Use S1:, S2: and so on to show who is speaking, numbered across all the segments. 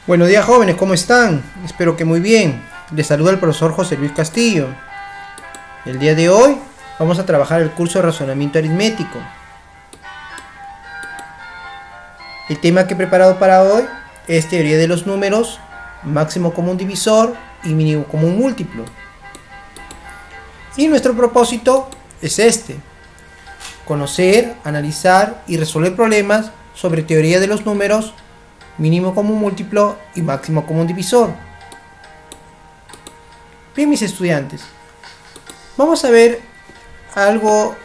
S1: Buenos días, jóvenes, ¿cómo están? Espero que muy bien. Les saluda el profesor José Luis Castillo. El día de hoy vamos a trabajar el curso de razonamiento aritmético. El tema que he preparado para hoy es teoría de los números, máximo común divisor y mínimo común múltiplo. Y nuestro propósito es conocer, analizar y resolver problemas sobre teoría de los números, mínimo común múltiplo y máximo común divisor. Bien, mis estudiantes, vamos a ver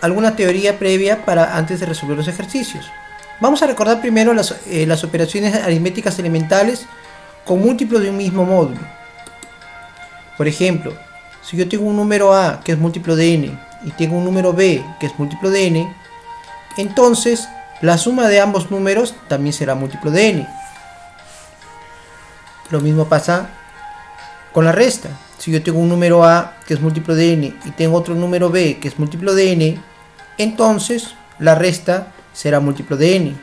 S1: alguna teoría previa para antes de resolver los ejercicios. Vamos a recordar primero las operaciones aritméticas elementales con múltiplos de un mismo módulo. Por ejemplo, si yo tengo un número a que es múltiplo de n y tengo un número b que es múltiplo de n, entonces la suma de ambos números también será múltiplo de n. Lo mismo pasa con la resta. Si yo tengo un número a que es múltiplo de n y tengo otro número b que es múltiplo de n, entonces la resta será múltiplo de n.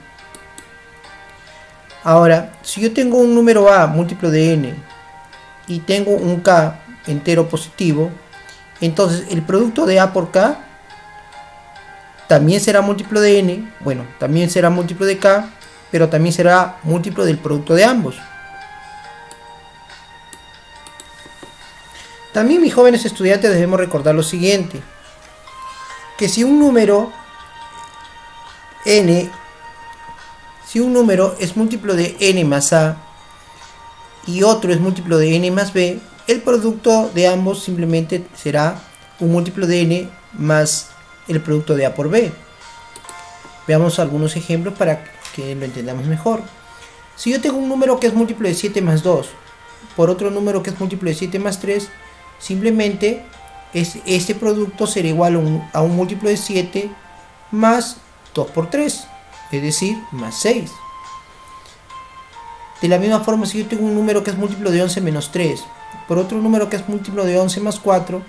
S1: Ahora, si yo tengo un número a múltiplo de n y tengo un k entero positivo, entonces el producto de a por k también será múltiplo de n, bueno, también será múltiplo de k, pero también será múltiplo del producto de ambos. También, mis jóvenes estudiantes, debemos recordar lo siguiente, que si un número es múltiplo de n más a y otro es múltiplo de n más b, el producto de ambos simplemente será un múltiplo de n más el producto de a por b. Veamos algunos ejemplos para que lo entendamos mejor. Si yo tengo un número que es múltiplo de 7 más 2 por otro número que es múltiplo de 7 más 3, simplemente este producto será igual a un múltiplo de 7 más 2 por 3, es decir, más 6. De la misma forma, si yo tengo un número que es múltiplo de 11 menos 3 por otro número que es múltiplo de 11 más 4,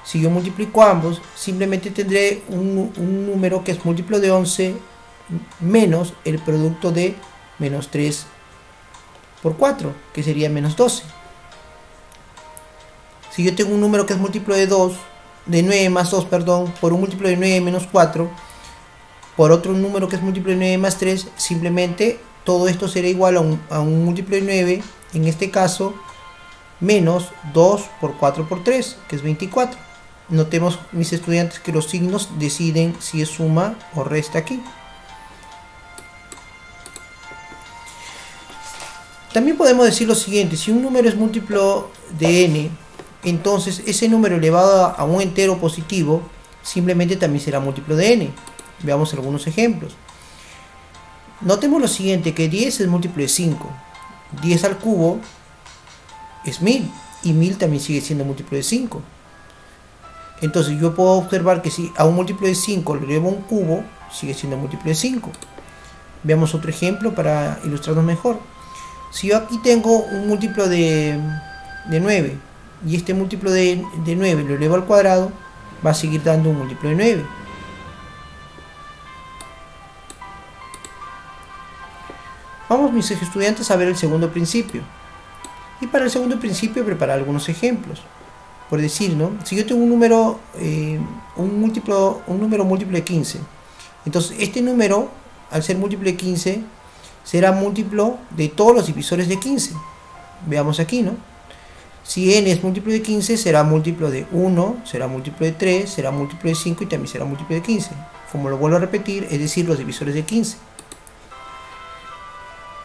S1: si yo multiplico ambos, simplemente tendré un número que es múltiplo de 11 menos el producto de menos 3 por 4, que sería menos 12. Si yo tengo un número que es múltiplo de 9 más 2, por un múltiplo de 9 menos 4, por otro número que es múltiplo de 9 más 3, simplemente todo esto será igual a un múltiplo de 9, en este caso, menos 2 por 4 por 3, que es 24. Notemos, mis estudiantes, que los signos deciden si es suma o resta aquí. También podemos decir lo siguiente: si un número es múltiplo de n, entonces ese número elevado a un entero positivo simplemente también será múltiplo de n. Veamos algunos ejemplos. Notemos lo siguiente, que 10 es múltiplo de 5. 10 al cubo es 1000 y 1000 también sigue siendo múltiplo de 5. Entonces yo puedo observar que si a un múltiplo de 5 le elevo un cubo, sigue siendo múltiplo de 5. Veamos otro ejemplo para ilustrarnos mejor. Si yo aquí tengo un múltiplo de 9 y este múltiplo de 9 lo elevo al cuadrado, va a seguir dando un múltiplo de 9. Vamos, mis estudiantes, a ver el segundo principio. Y para el segundo principio preparar algunos ejemplos. Por decir, ¿no? Si yo tengo un número múltiplo de 15, entonces este número, al ser múltiplo de 15, será múltiplo de todos los divisores de 15. Veamos aquí, ¿no? Si n es múltiplo de 15, será múltiplo de 1, será múltiplo de 3, será múltiplo de 5 y también será múltiplo de 15. Como lo vuelvo a repetir, es decir, los divisores de 15.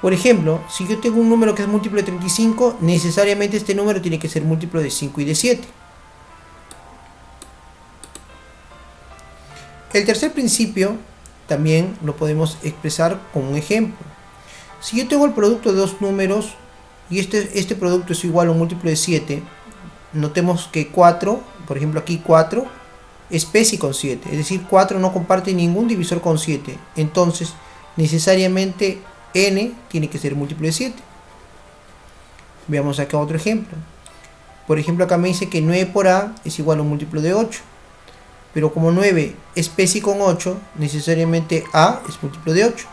S1: Por ejemplo, si yo tengo un número que es múltiplo de 35, necesariamente este número tiene que ser múltiplo de 5 y de 7. El tercer principio también lo podemos expresar con un ejemplo. Si yo tengo el producto de dos números y este producto es igual a un múltiplo de 7, notemos que 4, por ejemplo aquí 4, es PESI con 7, es decir, 4 no comparte ningún divisor con 7, entonces necesariamente n tiene que ser múltiplo de 7. Veamos acá otro ejemplo. Por ejemplo, acá me dice que 9 por a es igual a un múltiplo de 8, pero como 9 es PESI con 8, necesariamente a es múltiplo de 8.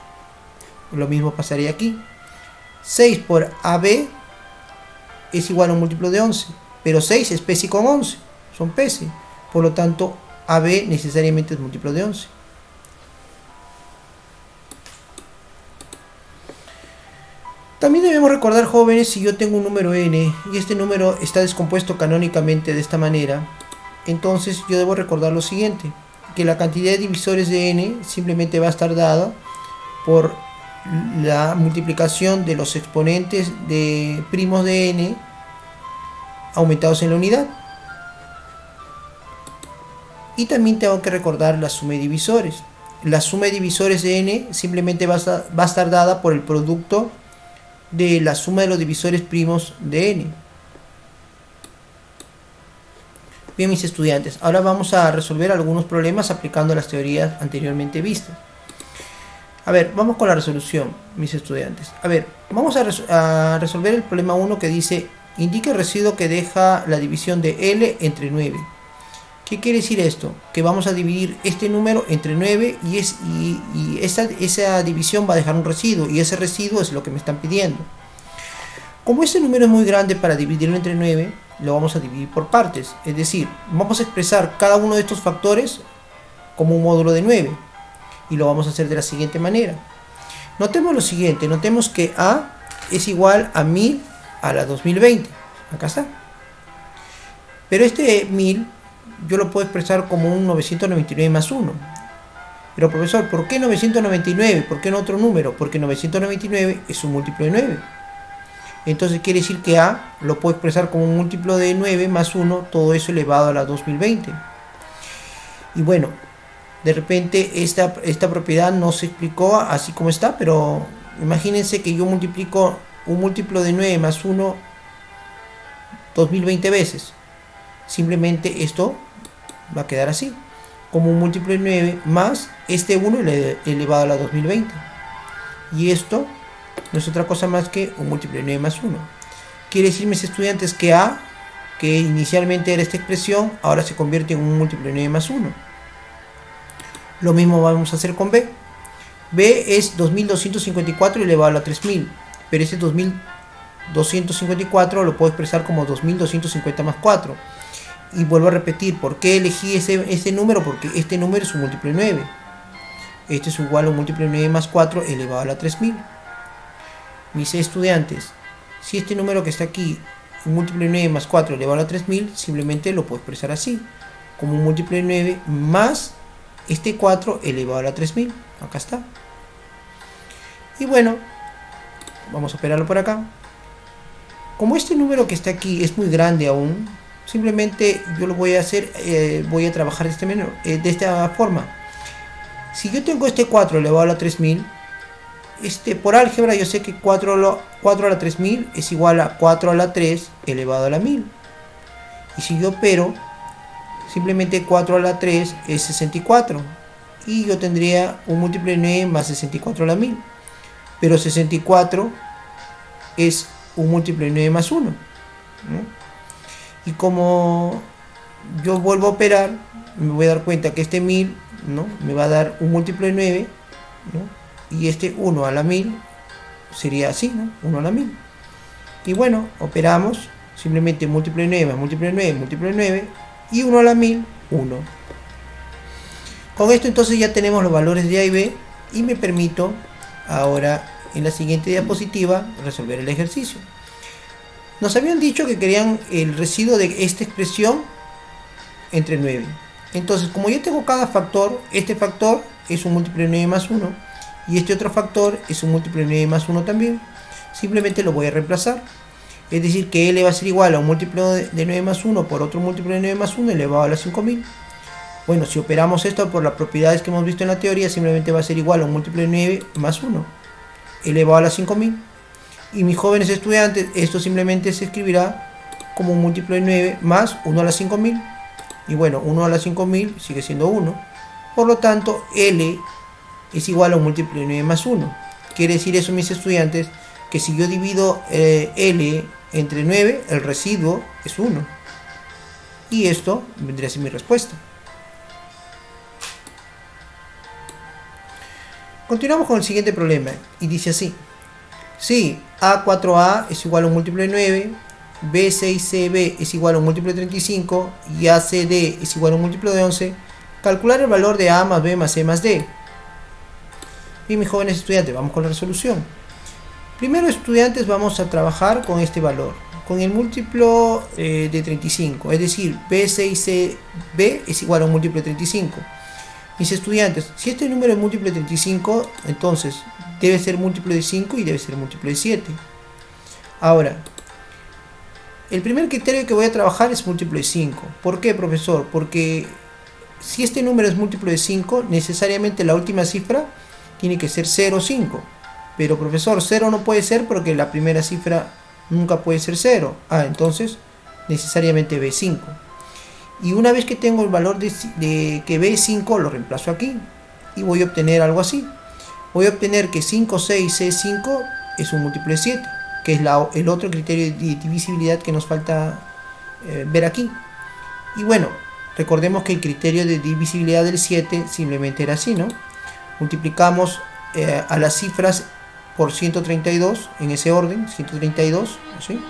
S1: Lo mismo pasaría aquí. 6 por AB es igual a un múltiplo de 11, pero 6 es PC con 11, son PC, por lo tanto AB necesariamente es múltiplo de 11. También debemos recordar, jóvenes, si yo tengo un número n y este número está descompuesto canónicamente de esta manera, entonces yo debo recordar lo siguiente, que la cantidad de divisores de n simplemente va a estar dada por la multiplicación de los exponentes de primos de n aumentados en la unidad. Y también tengo que recordar la suma de divisores. La suma de divisores de n simplemente va a estar dada por el producto de la suma de los divisores primos de n. Bien, mis estudiantes, ahora vamos a resolver algunos problemas aplicando las teorías anteriormente vistas. A ver, vamos con la resolución, mis estudiantes. A ver, vamos a resolver el problema 1 que dice: indica el residuo que deja la división de L entre 9. ¿Qué quiere decir esto? Que vamos a dividir este número entre 9 y esa división va a dejar un residuo, y ese residuo es lo que me están pidiendo. Como este número es muy grande para dividirlo entre 9, lo vamos a dividir por partes. Es decir, vamos a expresar cada uno de estos factores como un módulo de 9. Y lo vamos a hacer de la siguiente manera. Notemos lo siguiente, notemos que A es igual a 1000 a la 2020. Acá está. Pero este 1000 yo lo puedo expresar como un 999 más 1. Pero profesor, ¿por qué 999? ¿Por qué no otro número? Porque 999 es un múltiplo de 9. Entonces quiere decir que A lo puedo expresar como un múltiplo de 9 más 1, todo eso elevado a la 2020. Y bueno, de repente esta propiedad no se explicó así como está, pero imagínense que yo multiplico un múltiplo de 9 más 1 2020 veces. Simplemente esto va a quedar así, como un múltiplo de 9 más este 1 elevado a la 2020. Y esto no es otra cosa más que un múltiplo de 9 más 1. Quiere decir, mis estudiantes, que A, que inicialmente era esta expresión, ahora se convierte en un múltiplo de 9 más 1. Lo mismo vamos a hacer con B. B es 2254 elevado a la 3000, pero ese 2254 lo puedo expresar como 2250 más 4. Y vuelvo a repetir, ¿por qué elegí ese número? Porque este número es un múltiplo de 9. Este es igual a un múltiplo de 9 más 4 elevado a la 3000. Mis estudiantes, si este número que está aquí, un múltiplo de 9 más 4 elevado a la 3000, simplemente lo puedo expresar así, como un múltiplo de 9 más este 4 elevado a la 3000. Acá está. Y bueno, vamos a operarlo por acá. Como este número que está aquí es muy grande aún, simplemente yo lo voy a hacer, voy a trabajar de esta forma. Si yo tengo este 4 elevado a la 3000, por álgebra yo sé que 4 a la 3000 es igual a 4 a la 3 elevado a la 1000. Y si yo opero, simplemente 4 a la 3 es 64. Y yo tendría un múltiplo de 9 más 64 a la 1000. Pero 64 es un múltiplo de 9 más 1. ¿No? Y como yo vuelvo a operar, me voy a dar cuenta que este 1000, ¿no?, me va a dar un múltiplo de 9, ¿no?, y este 1 a la 1000 sería así, ¿no?, 1 a la 1000. Y bueno, operamos simplemente múltiplo de 9 más múltiplo de 9, múltiplo de 9, y 1 a la 1000, 1. Con esto entonces ya tenemos los valores de A y B, y me permito ahora en la siguiente diapositiva resolver el ejercicio. Nos habían dicho que querían el residuo de esta expresión entre 9. Entonces, como yo tengo cada factor, este factor es un múltiplo de 9 más 1, y este otro factor es un múltiplo de 9 más 1 también, simplemente lo voy a reemplazar. Es decir, que L va a ser igual a un múltiplo de 9 más 1 por otro múltiplo de 9 más 1 elevado a la 5000. Bueno, si operamos esto por las propiedades que hemos visto en la teoría, simplemente va a ser igual a un múltiplo de 9 más 1 elevado a la 5000. Y mis jóvenes estudiantes, esto simplemente se escribirá como un múltiplo de 9 más 1 a la 5000. Y bueno, 1 a la 5000 sigue siendo 1. Por lo tanto, L es igual a un múltiplo de 9 más 1. Quiere decir eso, mis estudiantes, que si yo divido L entre 9, el residuo es 1. Y esto vendría a ser mi respuesta. Continuamos con el siguiente problema, y dice así: Sí, A4A es igual a un múltiplo de 9, B6CB es igual a un múltiplo de 35 y ACD es igual a un múltiplo de 11. Calcular el valor de A más B más C más D. Bien, mis jóvenes estudiantes, vamos con la resolución. Primero, estudiantes, vamos a trabajar con este valor, con el múltiplo de 35, es decir, B6CB es igual a un múltiplo de 35. Mis estudiantes, si este número es múltiplo de 35, entonces debe ser múltiplo de 5 y debe ser múltiplo de 7. Ahora, el primer criterio que voy a trabajar es múltiplo de 5. ¿Por qué, profesor? Porque si este número es múltiplo de 5, necesariamente la última cifra tiene que ser 0 o 5. Pero, profesor, 0 no puede ser porque la primera cifra nunca puede ser 0. Entonces necesariamente B5. Y una vez que tengo el valor de que B5, lo reemplazo aquí y voy a obtener algo así. Voy a obtener que 5, 6, C5 es un múltiplo de 7, que es el otro criterio de divisibilidad que nos falta ver aquí. Y bueno, recordemos que el criterio de divisibilidad del 7 simplemente era así, ¿no? Multiplicamos a las cifras por 132 en ese orden, 132, ¿sí?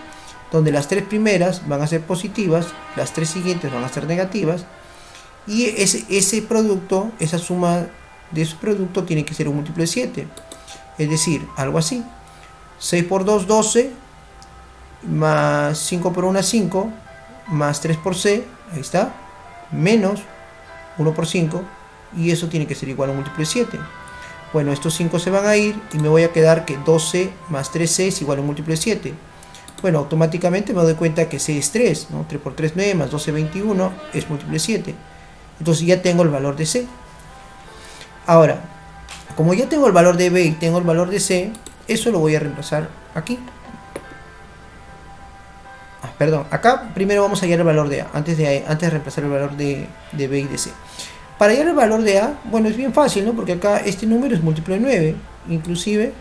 S1: Donde las tres primeras van a ser positivas, las tres siguientes van a ser negativas, y ese producto, esa suma de ese producto tiene que ser un múltiplo de 7, es decir, algo así: 6 por 2, 12, más 5 por 1, 5, más 3 por C, ahí está, menos 1 por 5, y eso tiene que ser igual a un múltiplo de 7. Bueno, estos 5 se van a ir y me voy a quedar que 12 más 3C es igual a un múltiplo de 7. Bueno, automáticamente me doy cuenta que C es 3, ¿no? 3 por 3, 9, más 12, 21, es múltiplo de 7. Entonces ya tengo el valor de C. Ahora, como ya tengo el valor de B y tengo el valor de C, eso lo voy a reemplazar aquí. Perdón, acá primero vamos a hallar el valor de A, antes de reemplazar el valor de B y de C. Para hallar el valor de A, bueno, es bien fácil, ¿no? Porque acá este número es múltiplo de 9, inclusive.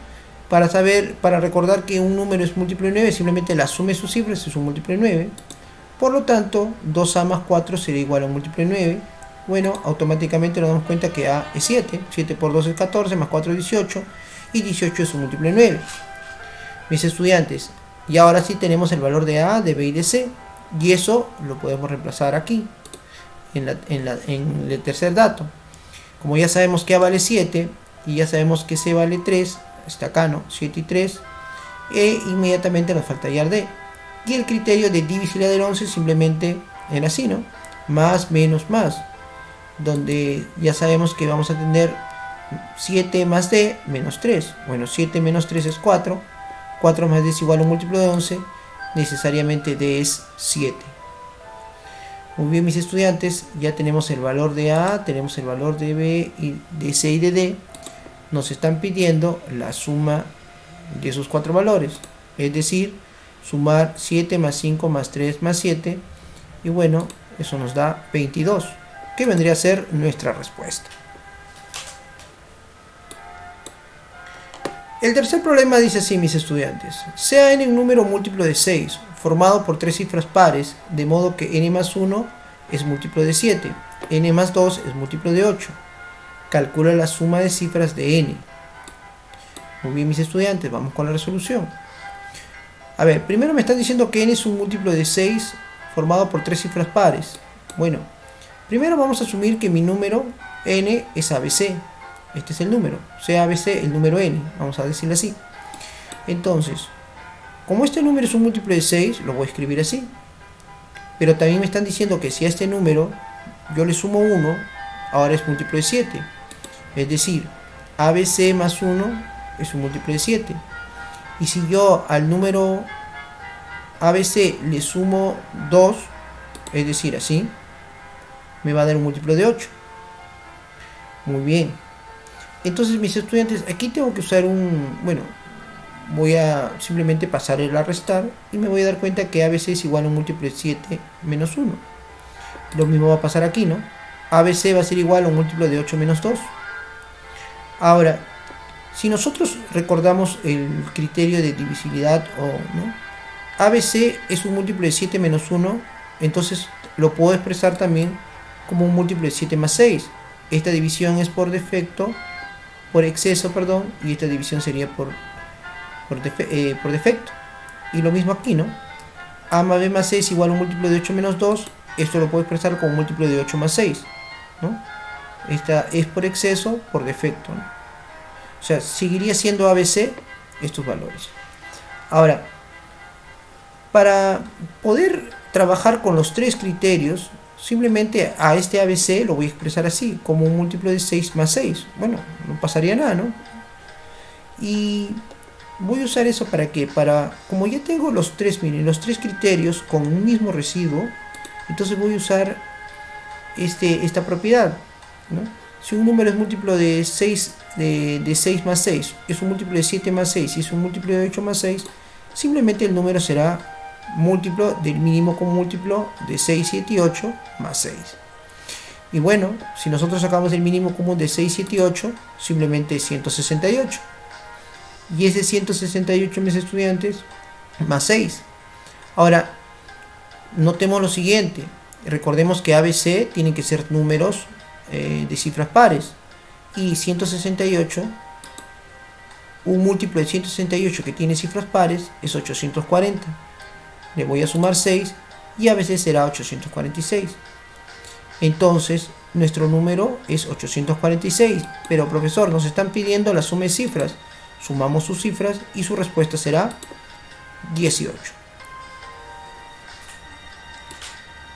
S1: Para recordar que un número es múltiplo de 9, simplemente la suma de sus cifras es un múltiplo de 9. Por lo tanto, 2A más 4 será igual a un múltiplo de 9. Bueno, automáticamente nos damos cuenta que A es 7. 7 por 2 es 14, más 4 es 18. Y 18 es un múltiplo de 9. Mis estudiantes, y ahora sí tenemos el valor de A, de B y de C. Y eso lo podemos reemplazar aquí, en el tercer dato. Como ya sabemos que A vale 7 y ya sabemos que C vale 3, está acá, ¿no? 7 y 3, inmediatamente nos falta hallar D. Y el criterio de divisibilidad del 11 simplemente era así, ¿no? Más, menos, más. Donde ya sabemos que vamos a tener 7 más D menos 3. Bueno, 7 menos 3 es 4. 4 más D es igual a un múltiplo de 11. Necesariamente D es 7. Muy bien, mis estudiantes, ya tenemos el valor de A, tenemos el valor de B, y de C y de D. Nos están pidiendo la suma de esos cuatro valores, es decir, sumar 7 más 5 más 3 más 7, y bueno, eso nos da 22, que vendría a ser nuestra respuesta. El tercer problema dice así, mis estudiantes: sea n un número múltiplo de 6, formado por tres cifras pares, de modo que n más 1 es múltiplo de 7, n más 2 es múltiplo de 8. Calcula la suma de cifras de n. Muy bien, mis estudiantes, vamos con la resolución. A ver, primero me están diciendo que n es un múltiplo de 6 formado por tres cifras pares. Bueno, primero vamos a asumir que mi número n es ABC. Este es el número, sea ABC el número n, vamos a decirlo así. Entonces, como este número es un múltiplo de 6, lo voy a escribir así. Pero también me están diciendo que si a este número yo le sumo 1, ahora es múltiplo de 7. Es decir, ABC más 1 es un múltiplo de 7. Y si yo al número ABC le sumo 2, es decir, así, me va a dar un múltiplo de 8. Muy bien. Entonces, mis estudiantes, aquí tengo que usar voy a simplemente pasar el a restar y me voy a dar cuenta que ABC es igual a un múltiplo de 7 menos 1. Lo mismo va a pasar aquí, ¿no? ABC va a ser igual a un múltiplo de 8 menos 2. Ahora, si nosotros recordamos el criterio de divisibilidad, ¿no? ABC es un múltiplo de 7 menos 1, entonces lo puedo expresar también como un múltiplo de 7 más 6. Esta división es por defecto, por exceso, perdón, y esta división sería por por defecto. Y lo mismo aquí, ¿no? A más b más c es igual a un múltiplo de 8 menos 2. Esto lo puedo expresar como un múltiplo de 8 más 6, ¿no? Esta es por exceso, por defecto, ¿no? O sea, seguiría siendo ABC estos valores. Ahora, para poder trabajar con los tres criterios, simplemente a este ABC lo voy a expresar así, como un múltiplo de 6 más 6. Bueno, no pasaría nada, ¿no? Y voy a usar eso para que, como ya tengo los tres, miren, los tres criterios con un mismo residuo, entonces voy a usar esta propiedad, ¿no? Si un número es múltiplo de 6, de 6 más 6, es un múltiplo de 7 más 6 y es un múltiplo de 8 más 6, simplemente el número será múltiplo del mínimo con múltiplo de 6, 7 y 8 más 6. Y bueno, si nosotros sacamos el mínimo común de 6, 7 y 8, simplemente 168. Y es de 168, mis estudiantes, más 6. Ahora, notemos lo siguiente. Recordemos que ABC tienen que ser números de cifras pares. Y 168, un múltiplo de 168 que tiene cifras pares es 840. Le voy a sumar 6 y ABC será 846. Entonces, nuestro número es 846. Pero profesor, nos están pidiendo la suma de cifras. Sumamos sus cifras y su respuesta será 18.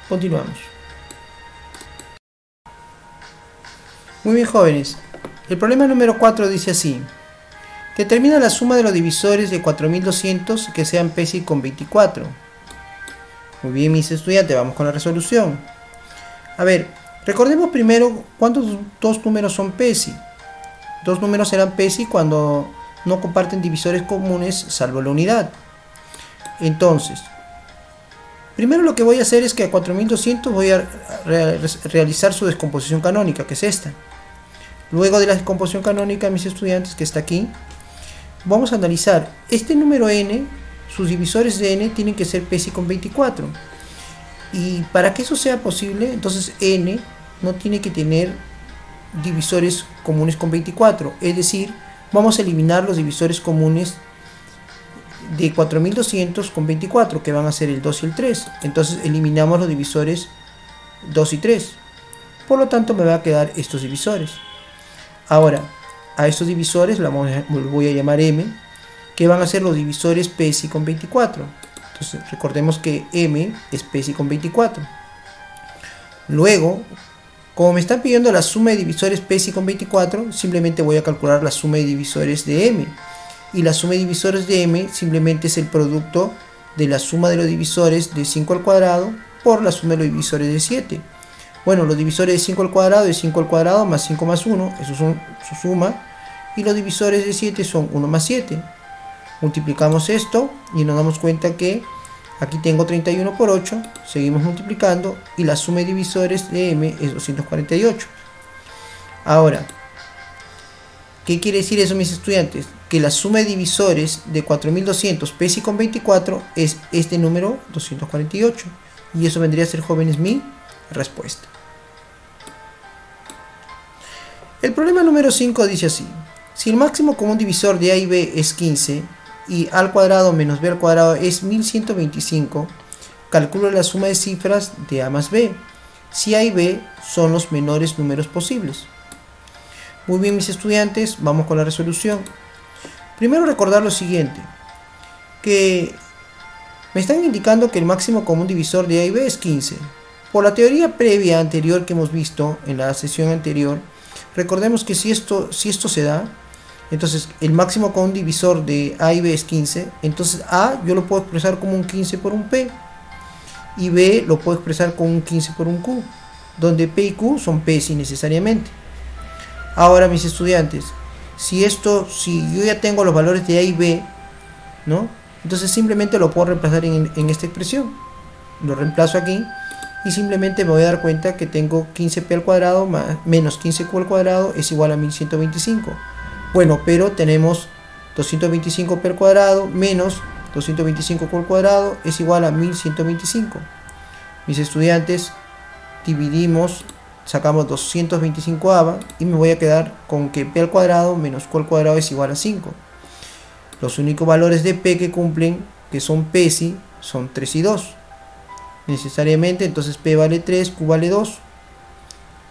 S1: Continuamos. Muy bien, jóvenes. El problema número 4 dice así. Determina la suma de los divisores de 4200 que sean PESI con 24. Muy bien, mis estudiantes, vamos con la resolución. A ver, recordemos primero cuántos dos números son PESI. Dos números serán PESI cuando no comparten divisores comunes salvo la unidad. Entonces, primero lo que voy a hacer es que a 4200 voy a realizar su descomposición canónica, que es esta. Luego de la descomposición canónica, mis estudiantes, que está aquí, vamos a analizar este número n, sus divisores de n tienen que ser PESI con 24. Y para que eso sea posible, entonces n no tiene que tener divisores comunes con 24, es decir, vamos a eliminar los divisores comunes de 4200 con 24, que van a ser el 2 y el 3. Entonces eliminamos los divisores 2 y 3. Por lo tanto me va a quedar estos divisores. Ahora, a estos divisores los voy a llamar m, que van a ser los divisores PESI con 24. Entonces recordemos que m es PESI con 24. Luego, como me están pidiendo la suma de divisores PESI con 24, simplemente voy a calcular la suma de divisores de m. Y la suma de divisores de m simplemente es el producto de la suma de los divisores de 5 al cuadrado por la suma de los divisores de 7. Bueno, los divisores de 5 al cuadrado es 5 al cuadrado más 5 más 1, eso son su suma. Y los divisores de 7 son 1 más 7. Multiplicamos esto y nos damos cuenta que aquí tengo 31 por 8, seguimos multiplicando y la suma de divisores de m es 248. Ahora, ¿qué quiere decir eso, mis estudiantes? Que la suma de divisores de 4200 PESI con 24 es este número 248. Y eso vendría a ser, jóvenes, mi respuesta. El problema número 5 dice así. Si el máximo común divisor de a y b es 15 y a al cuadrado menos b al cuadrado es 1125, calculo la suma de cifras de a más b, si a y b son los menores números posibles. Muy bien, mis estudiantes, vamos con la resolución. Primero recordar lo siguiente, que me están indicando que el máximo común divisor de a y b es 15. Por la teoría previa anterior que hemos visto en la sesión anterior, recordemos que si esto se da, entonces el máximo común divisor de a y b es 15, entonces a yo lo puedo expresar como un 15 por un p, y b lo puedo expresar como un 15 por un q, donde p y q son PESI necesariamente. Ahora, mis estudiantes, si yo ya tengo los valores de a y b, ¿no? Entonces simplemente lo puedo reemplazar en esta expresión. Lo reemplazo aquí y simplemente me voy a dar cuenta que tengo 15p al cuadrado menos 15q al cuadrado es igual a 1125. Bueno, pero tenemos 225p al cuadrado menos 225q al cuadrado es igual a 1125. Mis estudiantes, dividimos, sacamos 225 y me voy a quedar con que p al cuadrado menos q al cuadrado es igual a 5. Los únicos valores de P que cumplen, que son PESI, son 3 y 2. Necesariamente, entonces P vale 3, Q vale 2.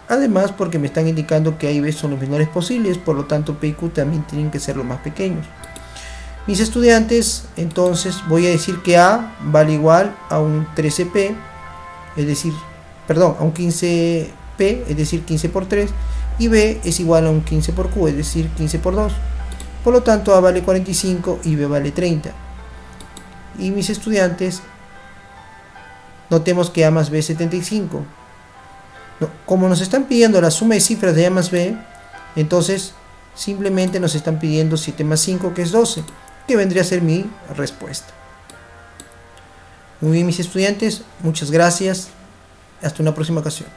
S1: Además, porque me están indicando que A y B son los menores posibles, por lo tanto P y Q también tienen que ser los más pequeños. Mis estudiantes, entonces voy a decir que A vale igual a un 13P, es decir, perdón, a un 15P, es decir, 15 por 3, y B es igual a un 15 por Q, es decir, 15 por 2. Por lo tanto, A vale 45 y B vale 30. Y mis estudiantes, notemos que A más B es 75. Como nos están pidiendo la suma de cifras de A más B, entonces simplemente nos están pidiendo 7 más 5, que es 12, que vendría a ser mi respuesta. Muy bien, mis estudiantes, muchas gracias. Hasta una próxima ocasión.